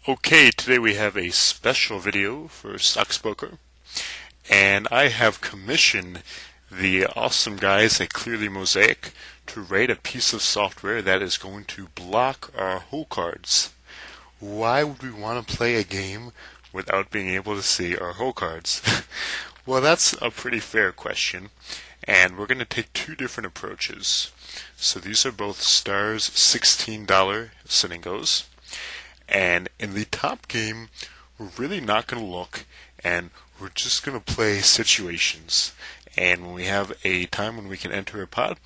Okay, today we have a special video for Stoxpoker, and I have commissioned the awesome guys at Clearly Mosaic to write a piece of software that is going to block our hole cards. Why would we want to play a game without being able to see our hole cards? Well, that's a pretty fair question, and we're going to take two different approaches. So these are both Stars $16 Sningos. And in the top game, we're really not going to look, and we're just going to play situations. And when we have a time when we can enter a pot,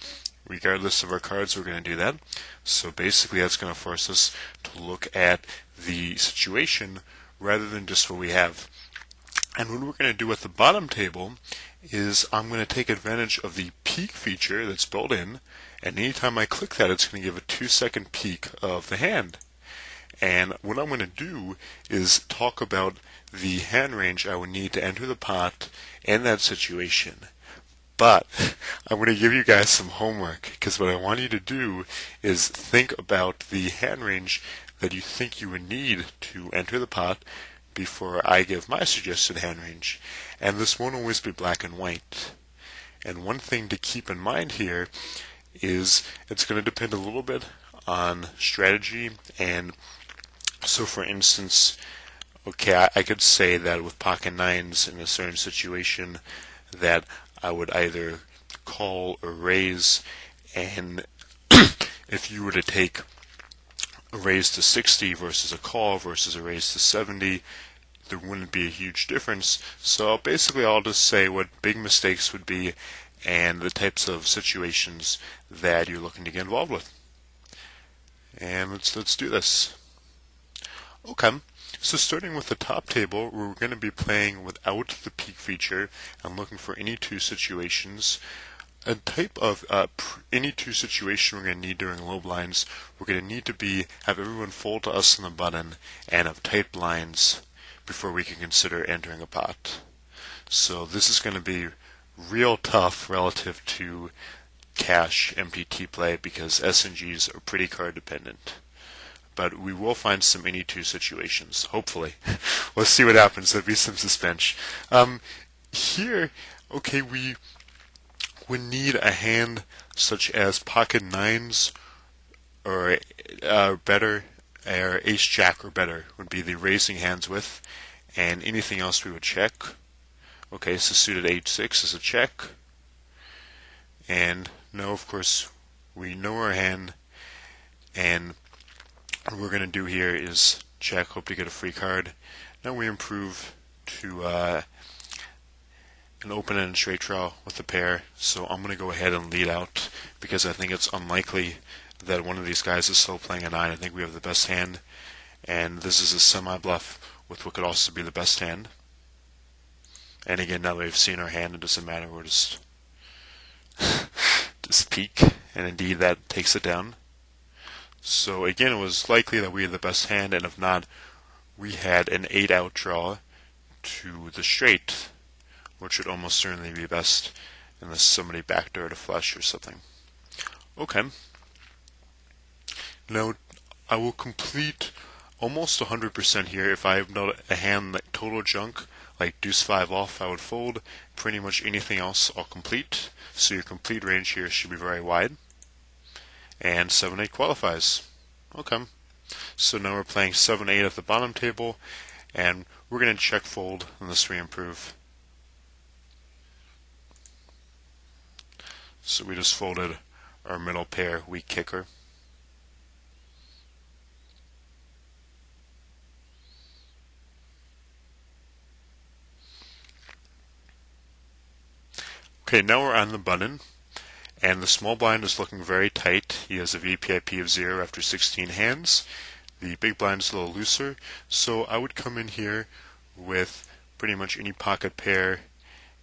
regardless of our cards, we're going to do that. So basically that's going to force us to look at the situation rather than just what we have. And what we're going to do at the bottom table is I'm going to take advantage of the peek feature that's built in, and anytime I click that, it's going to give a 2-second peek of the hand. And what I'm going to do is talk about the hand range I would need to enter the pot in that situation. But I'm going to give you guys some homework, because what I want you to do is think about the hand range that you think you would need to enter the pot before I give my suggested hand range. And this won't always be black and white. And one thing to keep in mind here is it's going to depend a little bit on strategy. And so for instance, okay, I could say that with pocket nines in a certain situation that I would either call or raise, and if you were to take a raise to 60 versus a call versus a raise to 70, there wouldn't be a huge difference. So basically I'll just say what big mistakes would be and the types of situations that you're looking to get involved with. And let's do this. Okay, so starting with the top table, we're going to be playing without the peek feature and looking for any two situations. A type of any two situation we're going to need during low blinds, we're going to need to have everyone fold to us on the button and have tight blinds before we can consider entering a pot. So this is going to be real tough relative to cash MTT play because SNGs are pretty card dependent. But we will find some any two situations, hopefully. Let's see what happens. There'll be some suspense. Here, okay, we would need a hand such as pocket nines or better, or ace jack or better would be the raising hands with, and anything else we would check. Okay, so suited h6 is a check. And now, of course, we know our hand, and what we're going to do here is check, hope to get a free card. Now we improve to an open-ended straight draw with a pair, so I'm going to go ahead and lead out because I think it's unlikely that one of these guys is still playing a 9. I think we have the best hand, and this is a semi-bluff with what could also be the best hand. And again, now that we've seen our hand, it doesn't matter, we're just peek, and indeed that takes it down. So again, it was likely that we had the best hand, and if not, we had an 8-out draw to the straight, which would almost certainly be best unless somebody backdoored a flush or something. Okay. Now, I will complete almost 100% here. If I have not a hand like total junk, like deuce 5 off, I would fold. Pretty much anything else I'll complete. So your complete range here should be very wide. And 7-8 qualifies. Okay. So now we're playing 7-8 at the bottom table, and we're going to check fold unless we improve. So we just folded our middle pair weak kicker. Okay, now we're on the button. And the small blind is looking very tight. He has a VPIP of 0 after 16 hands. The big blind is a little looser. So I would come in here with pretty much any pocket pair,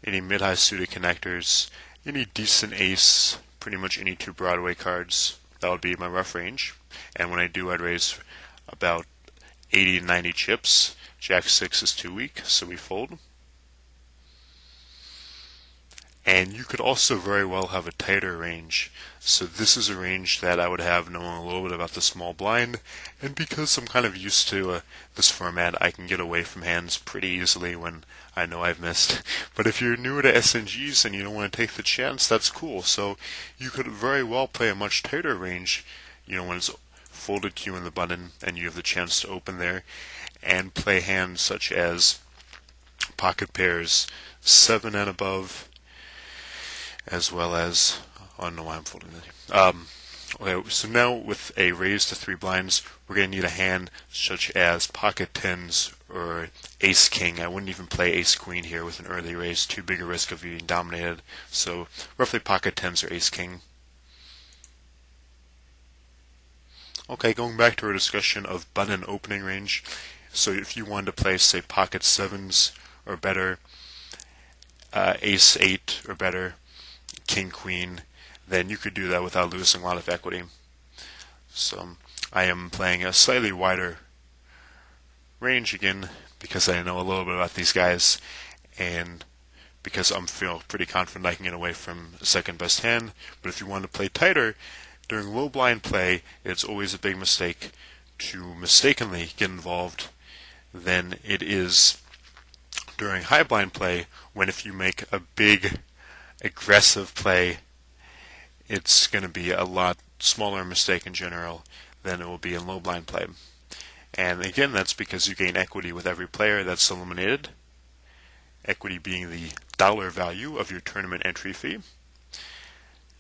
any mid-high suited connectors, any decent ace, pretty much any two Broadway cards. That would be my rough range. And when I do, I'd raise about 80 to 90 chips. Jack 6 is too weak, so we fold. And you could also very well have a tighter range. So this is a range that I would have knowing a little bit about the small blind, and because I'm kind of used to this format, I can get away from hands pretty easily when I know I've missed. But if you're newer to SNGs and you don't want to take the chance, that's cool. So you could very well play a much tighter range, when it's folded to you in the button and you have the chance to open there, and play hands such as pocket pairs 7 and above, as well as, I don't know why I'm folding that here. Okay, so now with a raise to 3 blinds, we're going to need a hand such as pocket 10s or ace king. I wouldn't even play ace queen here with an early raise, too big a risk of being dominated. So roughly pocket 10s or ace king. Okay, going back to our discussion of button opening range. So if you wanted to play, say, pocket 7s or better, ace 8 or better, king queen, then you could do that without losing a lot of equity. So I am playing a slightly wider range again because I know a little bit about these guys, and because I'm feeling pretty confident I can get away from a second best hand. But if you want to play tighter, during low blind play, it's always a big mistake to mistakenly get involved than it is during high blind play, when if you make a big aggressive play, it's going to be a lot smaller mistake in general than it will be in low blind play. And again, that's because you gain equity with every player that's eliminated, equity being the dollar value of your tournament entry fee.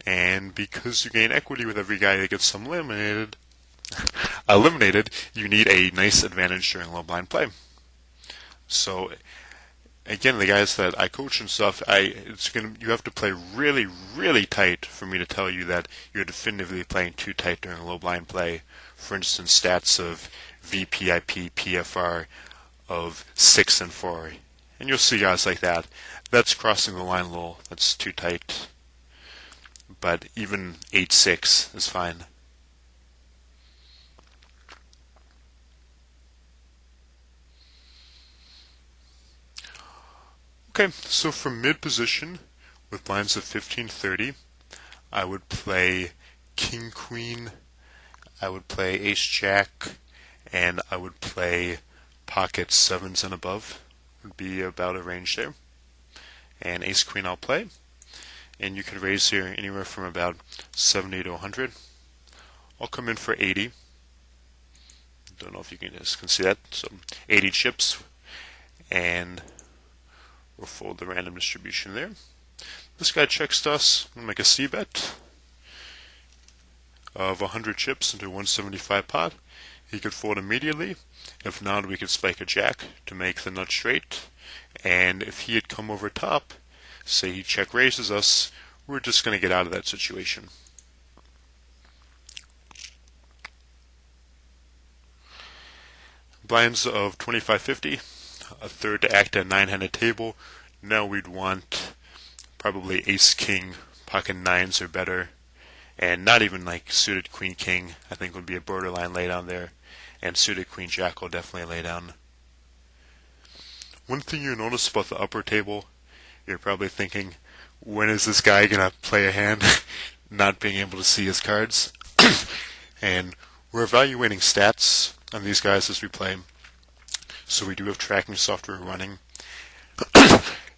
And because you gain equity with every guy that gets eliminated, you need a nice advantage during low blind play. So again, the guys that I coach and stuff, you have to play really, really tight for me to tell you that you're definitively playing too tight during low blind play. For instance, stats of VPIP, PFR of 6 and 4. And you'll see guys like that. That's crossing the line a little. That's too tight. But even 8-6 is fine. Okay, so from mid position, with blinds of 15-30, I would play king queen, I would play ace jack, and I would play pocket 7s and above. Would be about a range there. And ace queen I'll play. And you could raise here anywhere from about 70 to 100. I'll come in for 80. Don't know if you can see that. So 80 chips, and we'll fold the random distribution there. This guy checks to us. We'll make a C bet of 100 chips into 175 pot. He could fold immediately. If not, we could spike a jack to make the nut straight. And if he had come over top, say he check raises us, we're just going to get out of that situation. Blinds of 25-50, a third to act at 9-handed table. Now we'd want probably ace king, pocket 9s or better, and not even like suited queen king. I think would be a borderline laydown there, and suited queen jack will definitely lay down. One thing you notice about the upper table, you're probably thinking, when is this guy going to play a hand not being able to see his cards? And we're evaluating stats on these guys as we play. So we do have tracking software running.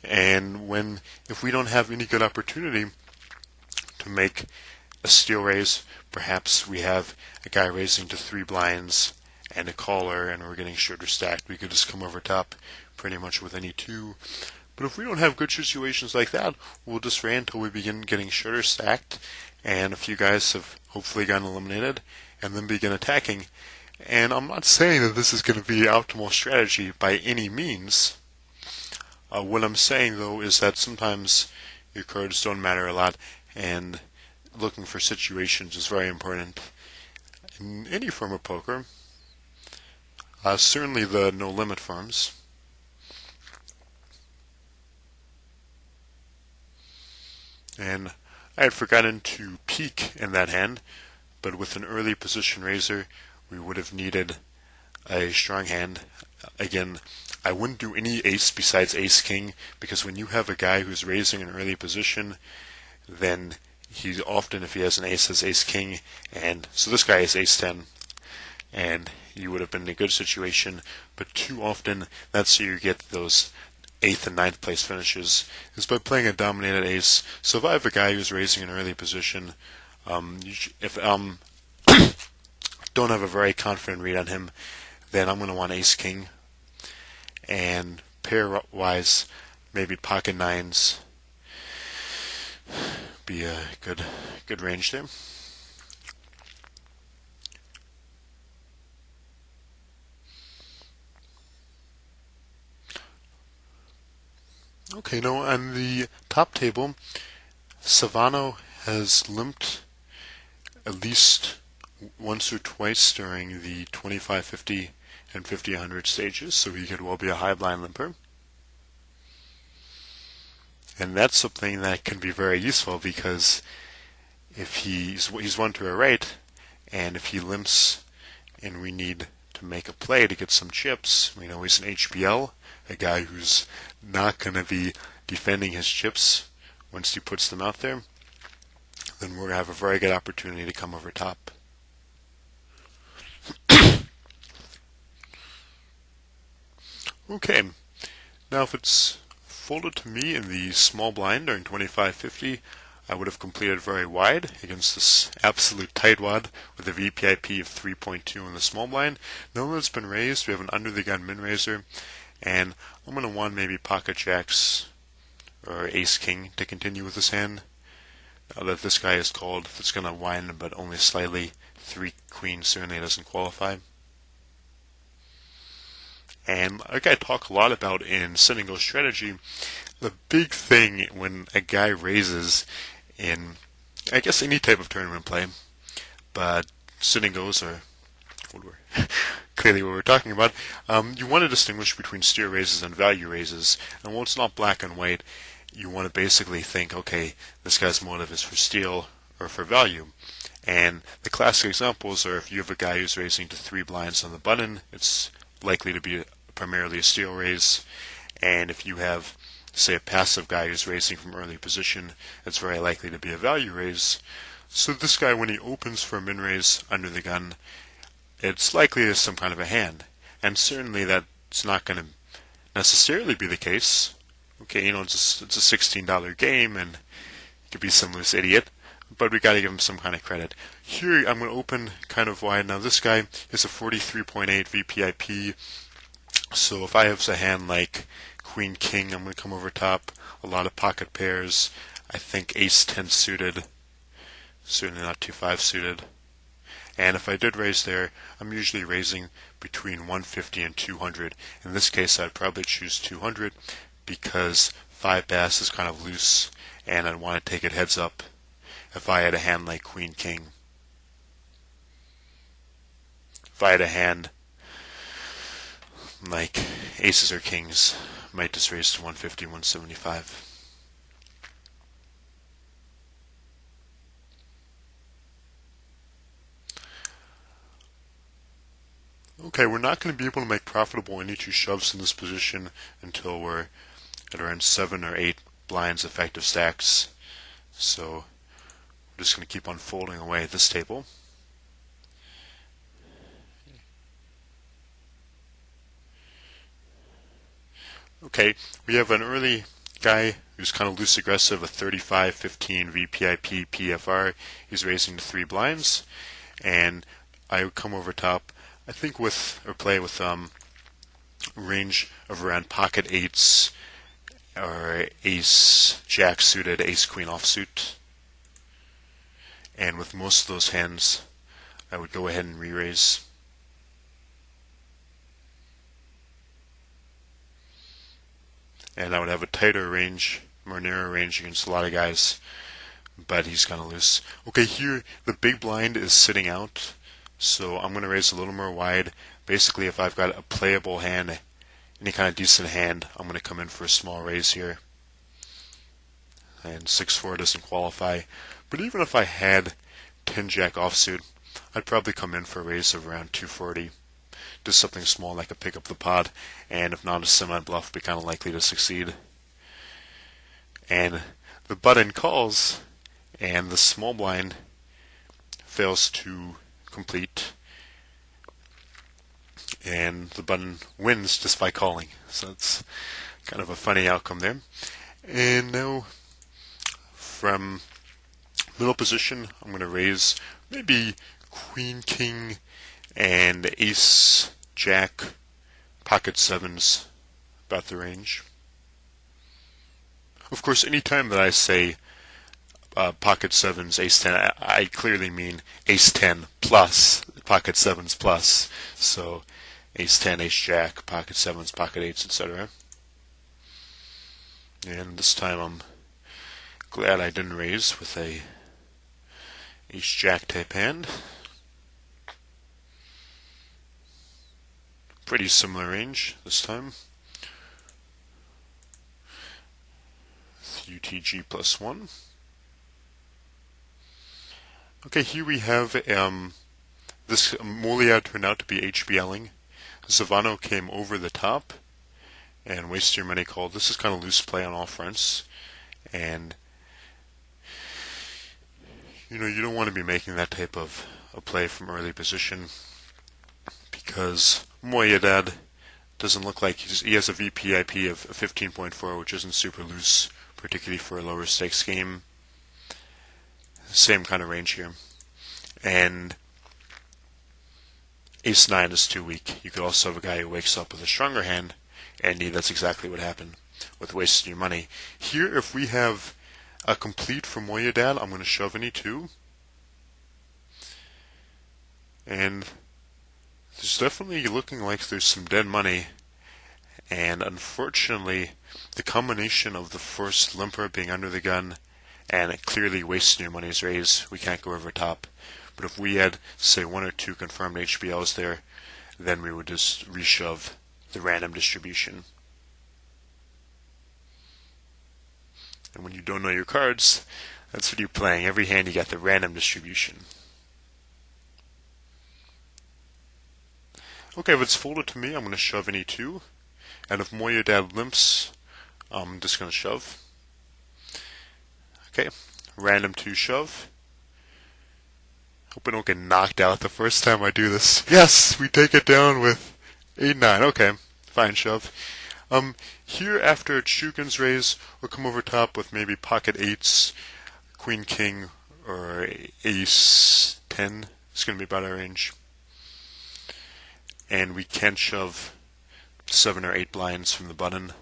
And if we don't have any good opportunity to make a steal raise, perhaps we have a guy raising to 3 blinds and a caller and we're getting shorter stacked, we could just come over top pretty much with any 2. But if we don't have good situations like that, we'll just raise until we begin getting shorter stacked, and a few guys have hopefully gotten eliminated, and then begin attacking. And I'm not saying that this is going to be the optimal strategy by any means. What I'm saying, though, is that sometimes your cards don't matter a lot, and looking for situations is very important in any form of poker. Certainly the no-limit forms. And I had forgotten to peek in that hand, but with an early position raiser, we would have needed a strong hand. Again, I wouldn't do any ace besides ace king, because when you have a guy who's raising an early position, then he's often, if he has an ace, has ace king, and so this guy is ace 10, and you would have been in a good situation, but too often that's how you get those 8th and ninth place finishes, is by playing a dominated ace. So if I have a guy who's raising an early position, if don't have a very confident read on him, then I'm going to want ace king, and pair wise, maybe pocket nines be a good range there. Okay, now on the top table, Savano has limped at least once or twice during the 25, 50, and 50, 100 stages, so he could well be a high blind limper. And that's something that can be very useful, because if he's one to a right, and if he limps and we need to make a play to get some chips, we know he's an HBL, a guy who's not going to be defending his chips once he puts them out there, then we're going to have a very good opportunity to come over top. Okay, now if it's folded to me in the small blind during 25-50, I would have completed very wide against this absolute tightwad with a VPIP of 3.2 in the small blind. Now that it's been raised, we have an under the gun min raiser, and I'm going to want maybe pocket jacks or ace king to continue with this hand. Now that this guy is called, it's going to wind but only slightly. 3 queen certainly doesn't qualify. And like I talk a lot about in Sngman101 strategy, the big thing when a guy raises in, I guess, any type of tournament play, but Sngman101s are clearly what we're talking about, you want to distinguish between steer raises and value raises. And while it's not black and white, you want to basically think, okay, this guy's motive is for steal or for value. And the classic examples are if you have a guy who's raising to 3 blinds on the button, it's likely to be primarily a steal raise. And if you have, say, a passive guy who's raising from early position, it's very likely to be a value raise. So this guy, when he opens for a min raise under the gun, it's likely there's some kind of a hand. And certainly that's not going to necessarily be the case. Okay, it's a $16 game, and it could be some loose idiot, but we got to give him some kind of credit. Here, I'm going to open kind of wide. Now, this guy is a 43.8 VPIP, so if I have a hand like Queen King, I'm going to come over top, a lot of pocket pairs, I think Ace 10 suited, certainly not 2-5 suited. And if I did raise there, I'm usually raising between 150 and 200. In this case, I'd probably choose 200 because 5 bass is kind of loose, and I'd want to take it heads up if I had a hand like Queen King. If I had a hand like Aces or Kings, I might just raise to 150, 175. Okay, we're not going to be able to make profitable any 2 shoves in this position until we're at around 7 or 8 blinds effective stacks. So we're just going to keep on folding away at this table. Okay, we have an early guy who's kind of loose aggressive, a 35-15 VPIP PFR. He's raising to 3 blinds, and I would come over top, I think play with range of around pocket 8s or ace jack suited, ace queen offsuit. And with most of those hands, I would go ahead and re-raise. And I would have a tighter range, more narrow range against a lot of guys, but he's kind of loose. Okay, here the big blind is sitting out, so I'm going to raise a little more wide. Basically, if I've got a playable hand, any kind of decent hand, I'm going to come in for a small raise here. And 6-4 doesn't qualify. But even if I had 10 jack offsuit, I'd probably come in for a raise of around 240. do something small that could pick up the pot, and if not a semi-bluff, be kind of likely to succeed. And the button calls, and the small blind fails to complete, and the button wins just by calling. So it's kind of a funny outcome there. And now from middle position, I'm going to raise maybe Queen, King, and Ace, Jack, Pocket Sevens, about the range. Of course, anytime that I say Pocket Sevens, Ace 10, I clearly mean Ace 10 plus Pocket Sevens plus. So Ace 10, Ace Jack, Pocket Sevens, Pocket Eights, etc. And this time I'm glad I didn't raise with a Ace Jack type hand. Pretty similar range this time. UTG plus 1. Okay, here we have this Molia turned out to be HBLing. Zavano came over the top and wasted your money called. This is kind of loose play on all fronts, and you don't want to be making that type of a play from early position, because Moyedad doesn't look like he has a VPIP of 15.4, which isn't super loose, particularly for a lower stakes game. Same kind of range here. And Ace 9 is too weak. You could also have a guy who wakes up with a stronger hand, and that's exactly what happened with wasting your money. Here, if we have a complete from Moyedad, I'm going to shove any 2. And there's definitely looking like there's some dead money, and unfortunately the combination of the first limper being under the gun and clearly wasting your money's raise, we can't go over top. But if we had, say, 1 or 2 confirmed HBLs there, then we would just reshove the random distribution. And when you don't know your cards, that's what you're playing. Every hand you got the random distribution. Okay, if it's folded to me, I'm going to shove any 2. And if Moyedad limps, I'm just going to shove. Okay, random 2 shove. Hope I don't get knocked out the first time I do this. Yes, we take it down with 8-9. Okay, fine shove. Here after Shugen's raise, we'll come over top with maybe Pocket 8s, Queen King, or Ace 10. It's going to be about our range. And we can shove 7 or 8 blinds from the button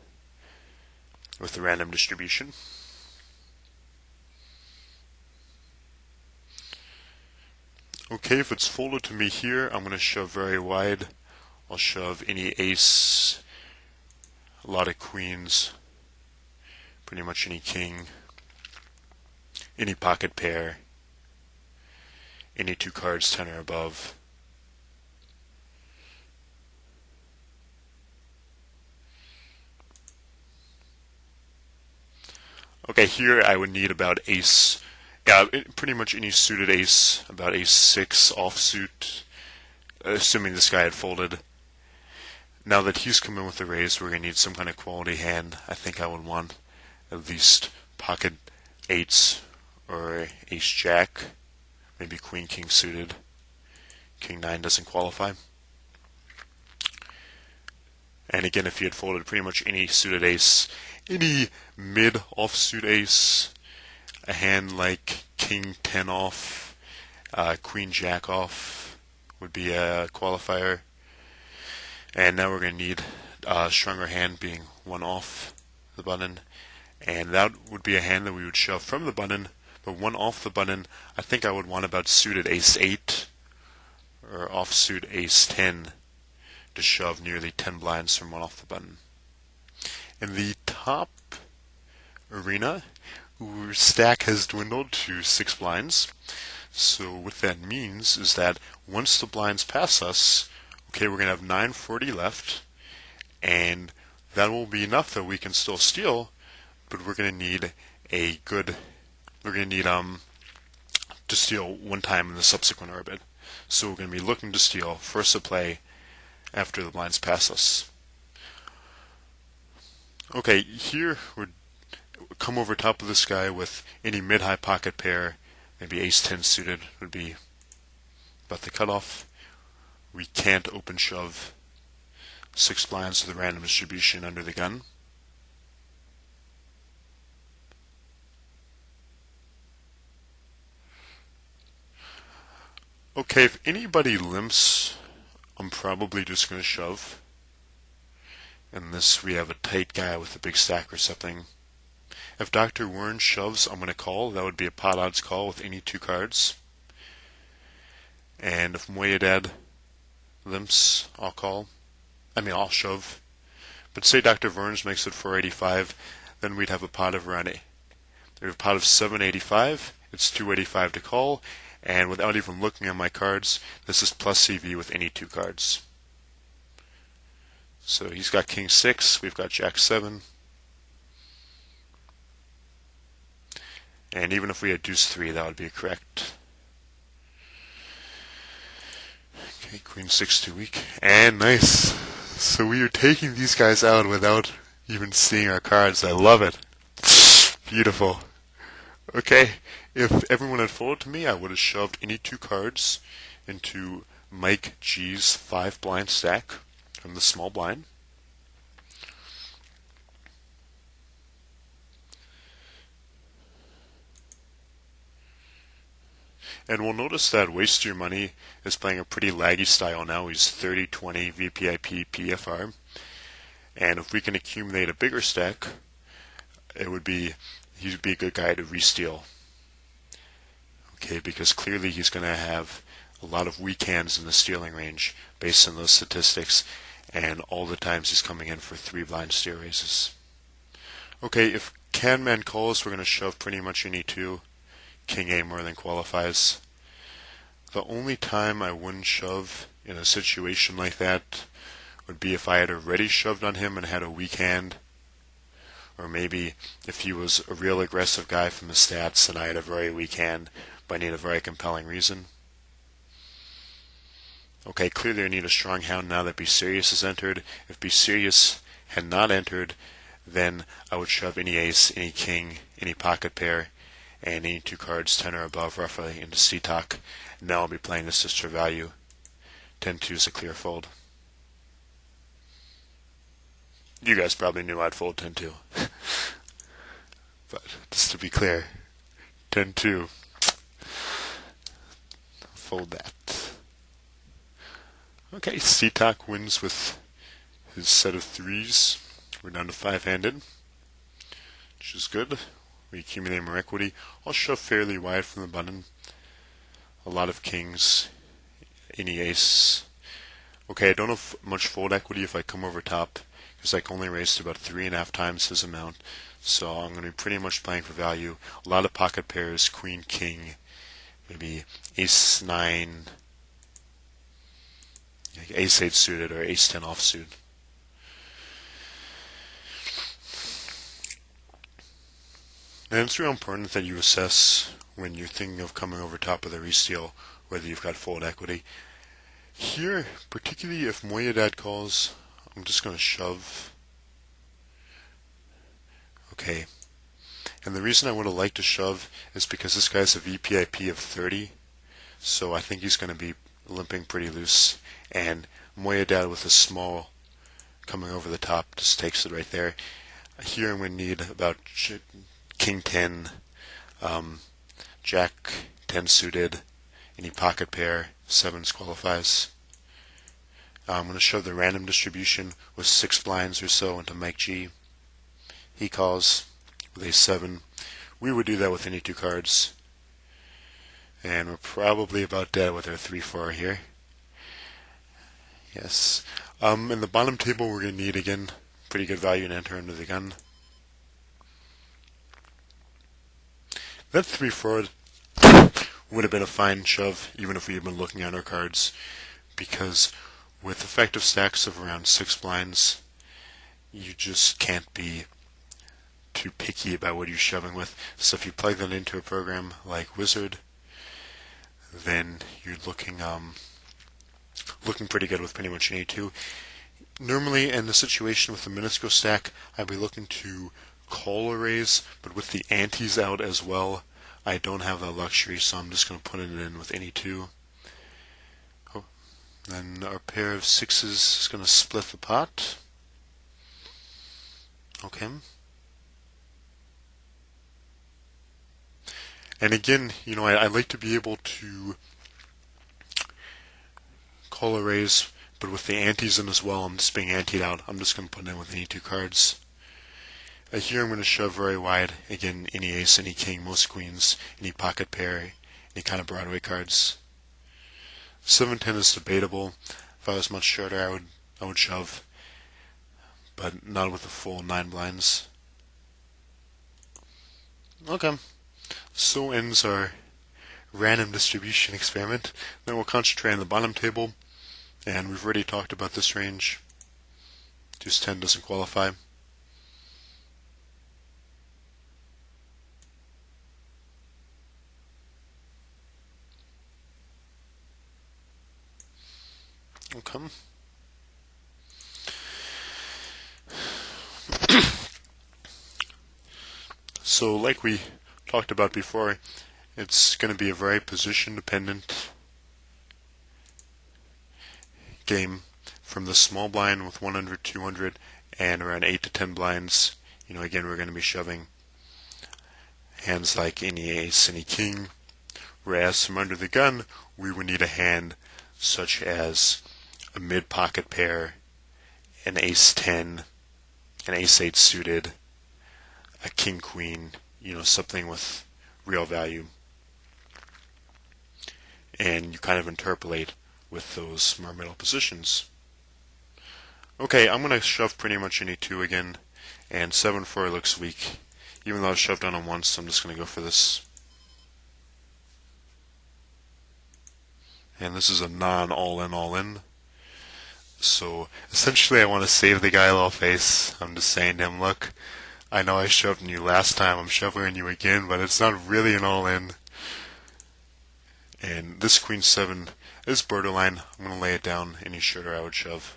with the random distribution. Okay, if it's folded to me here, I'm going to shove very wide. I'll shove any ace, a lot of queens, pretty much any king, any pocket pair, any 2 cards 10 or above. Okay, here I would need about ace, pretty much any suited ace, about ace 6 offsuit, assuming this guy had folded. Now that he's come in with the raise, we're going to need some kind of quality hand. I think I would want at least pocket 8s or ace jack, maybe queen king suited. King 9 doesn't qualify. And again, if he had folded pretty much any suited ace, any mid offsuit ace, a hand like king 10 off, queen jack off would be a qualifier. And now we're going to need a stronger hand being 1 off the button. And that would be a hand that we would shove from the button, but 1 off the button, I think I would want about suited ace 8 or offsuit ace 10 to shove nearly 10 blinds from 1 off the button. In the top arena, our stack has dwindled to 6 blinds. So what that means is that once the blinds pass us, okay, we're going to have 940 left, and that will be enough that we can still steal, but we're going to need to steal 1 time in the subsequent orbit. So we're going to be looking to steal first a play after the blinds pass us. Okay, here we're come over top of this guy with any mid-high pocket pair, maybe ace-10 suited would be about the cutoff. We can't open shove 6 blinds with a random distribution under the gun. Okay, if anybody limps, I'm probably just going to shove. Unless we have a tight guy with a big stack or something. If Dr. Warren shoves, I'm going to call. That would be a pot odds call with any 2 cards. And if Moyedad limps, I'll call. I'll shove. But say Dr. Verns makes it 485, then we'd have a pot of around we have a pot of 785. It's 285 to call, and without even looking at my cards, this is plus CV with any 2 cards. So he's got King 6, we've got Jack 7. And even if we had Deuce 3, that would be correct. Okay, Queen 6 too weak. And nice. So we are taking these guys out without even seeing our cards. I love it. Beautiful. Okay, if everyone had folded to me, I would have shoved any 2 cards into Mike G's 5 blind stack from the small blind. And we'll notice that Waste Your Money is playing a pretty laggy style now. He's 30-20 VPIP PFR. And if we can accumulate a bigger stack, he'd be a good guy to re-steal. Okay, because clearly he's going to have a lot of weak hands in the stealing range based on those statistics, and all the times he's coming in for 3 blind steer raises. Okay, if Canman calls, we're going to shove pretty much any 2. King A more than qualifies. The only time I wouldn't shove in a situation like that would be if I had already shoved on him and had a weak hand, or maybe if he was a real aggressive guy from the stats and I had a very weak hand, but I need a very compelling reason. Okay, clearly I need a strong hand now that Be Serious has entered. If Be Serious had not entered, then I would shove any ace, any king, any pocket pair, and any 2 cards 10 or above roughly into C-Talk. Now I'll be playing the sister value. 10-2 is a clear fold. You guys probably knew I'd fold 10-2. But just to be clear, 10-2. Fold that. Okay, C-Talk wins with his set of 3s. We're down to 5-handed, which is good. We accumulate more equity. I'll shove fairly wide from the button. A lot of kings, any ace. Okay, I don't have much fold equity if I come over top, because I can only raise about 3.5 times his amount. So I'm going to be pretty much playing for value. A lot of pocket pairs, queen, king, maybe ace 9, like ace 8 suited or ace 10 offsuit. And it's real important that you assess when you're thinking of coming over top of the re-steal whether you've got fold equity. Here, particularly if Moyedad calls, I'm just going to shove. Okay. And the reason I would have liked to shove is because this guy's a VPIP of 30, so I think he's going to be limping pretty loose, and Moyedad with a small coming over the top just takes it right there. Here I'm going to need about King 10, Jack 10 suited, any pocket pair, 7s qualifies. I'm going to show the random distribution with 6 blinds or so into Mike G. He calls with a 7. We would do that with any 2 cards. And we're probably about dead with our 3-4 here. Yes. In the bottom table we're going to need, again, pretty good value and enter under the gun. That 3-4 would have been a fine shove, even if we had been looking at our cards, because with effective stacks of around 6 blinds, you just can't be too picky about what you're shoving with. So if you plug that into a program like Wizard, then you're looking looking pretty good with pretty much an A2. Normally, in the situation with the minuscule stack, I'd be looking to call a raise, but with the antes out as well, I don't have that luxury, so I'm just going to put it in with any two. Oh, then our pair of sixes is going to split the pot. Okay. And again, I like to be able to call a raise, but with the antes in as well, I'm just being anteed out. I'm just going to put it in with any two cards. Here I'm going to shove very wide. Again, any ace, any king, most queens, any pocket pair, any kind of Broadway cards. 7-10 is debatable. If I was much shorter, I would shove, but not with the full 9 blinds. Okay, so ends our random distribution experiment. Then we'll concentrate on the bottom table, and we've already talked about this range. Deuce 10 doesn't qualify. Okay. So like we talked about before, it's going to be a very position-dependent game from the small blind with 100, 200, and around 8 to 10 blinds. Again, we're going to be shoving hands like any ace, any king, whereas from under the gun, we would need a hand such as a mid-pocket pair, an ace-10, an ace-8 suited, a king-queen, something with real value. And you kind of interpolate with those more middle positions. Okay, I'm going to shove pretty much any 2 again, and 7-4 looks weak. Even though I've shoved on him once, I'm just going to go for this. And this is a non-all-in, all-in. So, essentially I want to save the guy a little face. I'm just saying to him, look, I know I shoved in you last time, I'm shoving you again, but it's not really an all-in. And this queen 7 is borderline. I'm going to lay it down. Any shorter I would shove.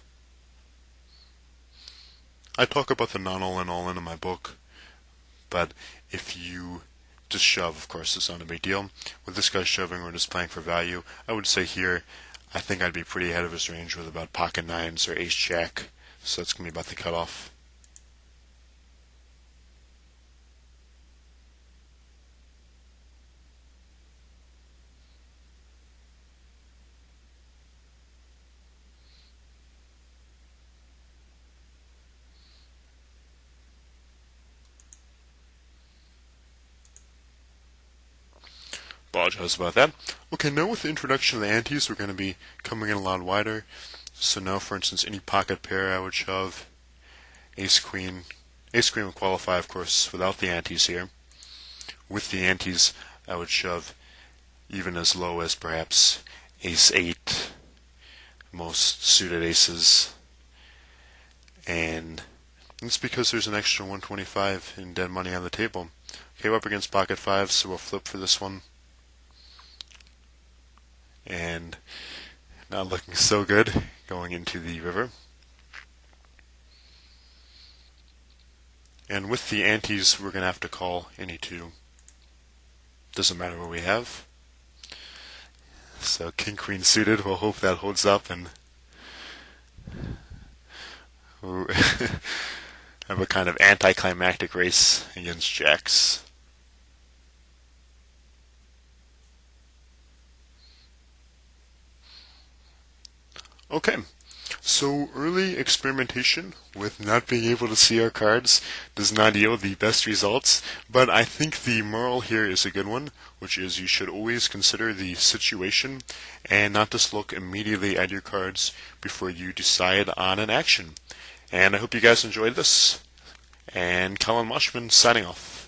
I talk about the non-all-in, all-in in my book, but if you just shove, of course, it's not a big deal. With this guy shoving, we're just playing for value. I would say here, I think I'd be pretty ahead of his range with about pocket 9s or ace-jack, so that's going to be about the cutoff. Apologize about that. Okay, now with the introduction of the antes, we're going to be coming in a lot wider. So now, for instance, any pocket pair I would shove. Ace-queen. Ace-queen would qualify, of course, without the antes here. With the antes, I would shove even as low as perhaps ace-8, most suited aces. And it's because there's an extra 125 in dead money on the table. Okay, we're up against pocket 5, so we'll flip for this one. And not looking so good going into the river. And with the antes, we're going to have to call any 2. Doesn't matter what we have. So king queen suited, we'll hope that holds up and have a kind of anticlimactic race against jacks. Okay, so early experimentation with not being able to see our cards does not yield the best results, but I think the moral here is a good one, which is you should always consider the situation and not just look immediately at your cards before you decide on an action. And I hope you guys enjoyed this. And Collin Moshman signing off.